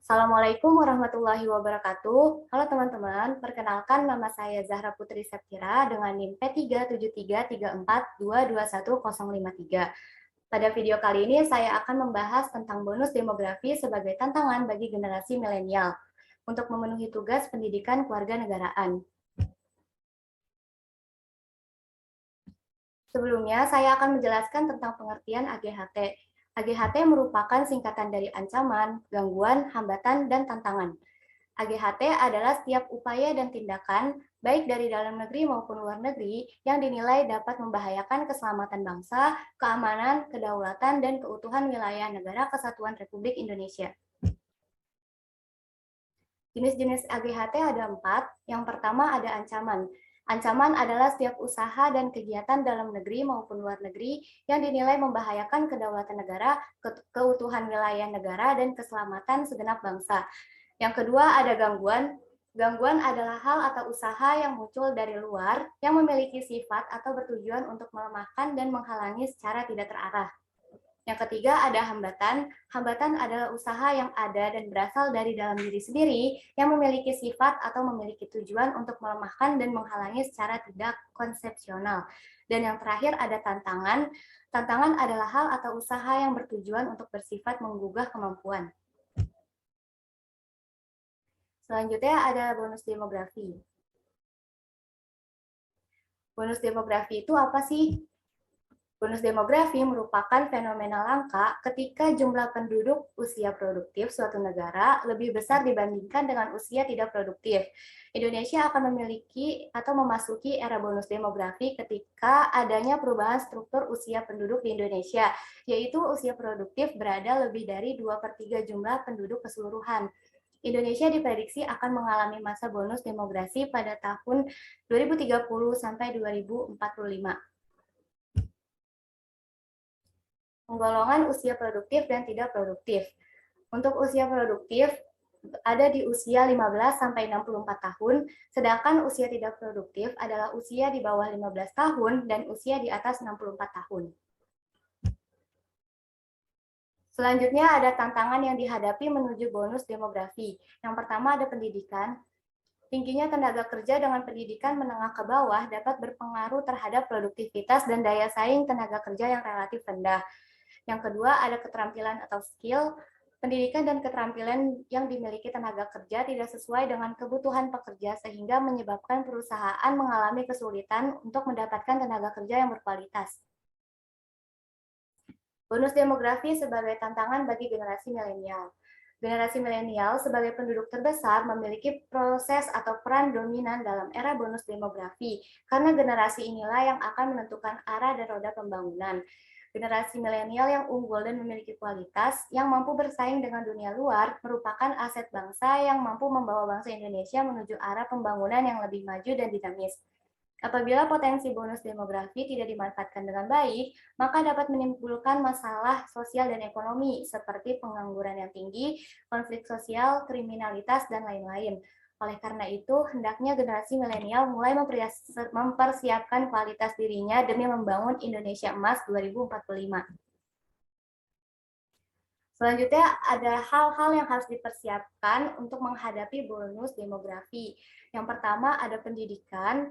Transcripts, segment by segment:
Assalamualaikum warahmatullahi wabarakatuh. Halo teman-teman, perkenalkan nama saya Zahra Putri Septira dengan NIM P37334221053. Pada video kali ini saya akan membahas tentang bonus demografi sebagai tantangan bagi generasi milenial untuk memenuhi tugas pendidikan kewarganegaraan. Sebelumnya, saya akan menjelaskan tentang pengertian AGHT. AGHT merupakan singkatan dari ancaman, gangguan, hambatan, dan tantangan. AGHT adalah setiap upaya dan tindakan, baik dari dalam negeri maupun luar negeri, yang dinilai dapat membahayakan keselamatan bangsa, keamanan, kedaulatan, dan keutuhan wilayah negara Kesatuan Republik Indonesia. Jenis-jenis AGHT ada 4. Yang pertama ada ancaman. Ancaman adalah setiap usaha dan kegiatan dalam negeri maupun luar negeri yang dinilai membahayakan kedaulatan negara, keutuhan wilayah negara, dan keselamatan segenap bangsa. Yang kedua ada gangguan. Gangguan adalah hal atau usaha yang muncul dari luar yang memiliki sifat atau bertujuan untuk melemahkan dan menghalangi secara tidak terarah. Yang ketiga ada hambatan. Hambatan adalah usaha yang ada dan berasal dari dalam diri sendiri yang memiliki sifat atau memiliki tujuan untuk melemahkan dan menghalangi secara tidak konsepsional. Dan yang terakhir ada tantangan. Tantangan adalah hal atau usaha yang bertujuan untuk bersifat menggugah kemampuan. Selanjutnya ada bonus demografi. Bonus demografi itu apa sih? Bonus demografi merupakan fenomena langka ketika jumlah penduduk usia produktif suatu negara lebih besar dibandingkan dengan usia tidak produktif. Indonesia akan memiliki atau memasuki era bonus demografi ketika adanya perubahan struktur usia penduduk di Indonesia, yaitu usia produktif berada lebih dari 2/3 jumlah penduduk keseluruhan. Indonesia diprediksi akan mengalami masa bonus demografi pada tahun 2030 sampai 2045. Penggolongan usia produktif dan tidak produktif. Untuk usia produktif ada di usia 15 sampai 64 tahun, sedangkan usia tidak produktif adalah usia di bawah 15 tahun dan usia di atas 64 tahun. Selanjutnya ada tantangan yang dihadapi menuju bonus demografi. Yang pertama ada pendidikan. Tingginya tenaga kerja dengan pendidikan menengah ke bawah dapat berpengaruh terhadap produktivitas dan daya saing tenaga kerja yang relatif rendah. Yang kedua ada keterampilan atau skill. Pendidikan dan keterampilan yang dimiliki tenaga kerja tidak sesuai dengan kebutuhan pekerja sehingga menyebabkan perusahaan mengalami kesulitan untuk mendapatkan tenaga kerja yang berkualitas. Bonus demografi sebagai tantangan bagi generasi milenial. Generasi milenial sebagai penduduk terbesar memiliki proses atau peran dominan dalam era bonus demografi, karena generasi inilah yang akan menentukan arah dan roda pembangunan. Generasi milenial yang unggul dan memiliki kualitas, yang mampu bersaing dengan dunia luar, merupakan aset bangsa yang mampu membawa bangsa Indonesia menuju arah pembangunan yang lebih maju dan dinamis. Apabila potensi bonus demografi tidak dimanfaatkan dengan baik, maka dapat menimbulkan masalah sosial dan ekonomi seperti pengangguran yang tinggi, konflik sosial, kriminalitas, dan lain-lain. Oleh karena itu, hendaknya generasi milenial mulai mempersiapkan kualitas dirinya demi membangun Indonesia Emas 2045. Selanjutnya ada hal-hal yang harus dipersiapkan untuk menghadapi bonus demografi. Yang pertama ada pendidikan.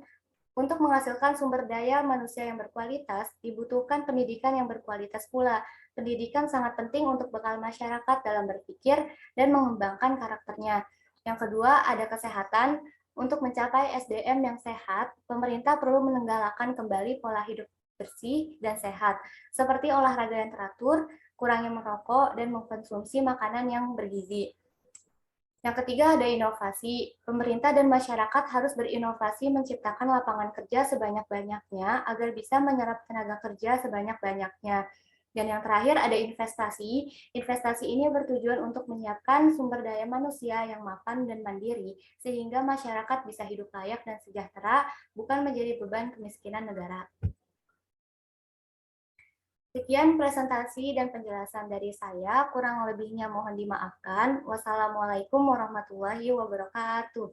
Untuk menghasilkan sumber daya manusia yang berkualitas, dibutuhkan pendidikan yang berkualitas pula. Pendidikan sangat penting untuk bekal masyarakat dalam berpikir dan mengembangkan karakternya. Yang kedua, ada kesehatan. Untuk mencapai SDM yang sehat, pemerintah perlu menegakkan kembali pola hidup bersih dan sehat, seperti olahraga yang teratur, kurangi merokok, dan mengkonsumsi makanan yang bergizi. Yang ketiga ada inovasi. Pemerintah dan masyarakat harus berinovasi menciptakan lapangan kerja sebanyak-banyaknya agar bisa menyerap tenaga kerja sebanyak-banyaknya. Dan yang terakhir ada investasi. Investasi ini bertujuan untuk menyiapkan sumber daya manusia yang mapan dan mandiri, sehingga masyarakat bisa hidup layak dan sejahtera, bukan menjadi beban kemiskinan negara. Sekian presentasi dan penjelasan dari saya, kurang lebihnya mohon dimaafkan. Wassalamualaikum warahmatullahi wabarakatuh.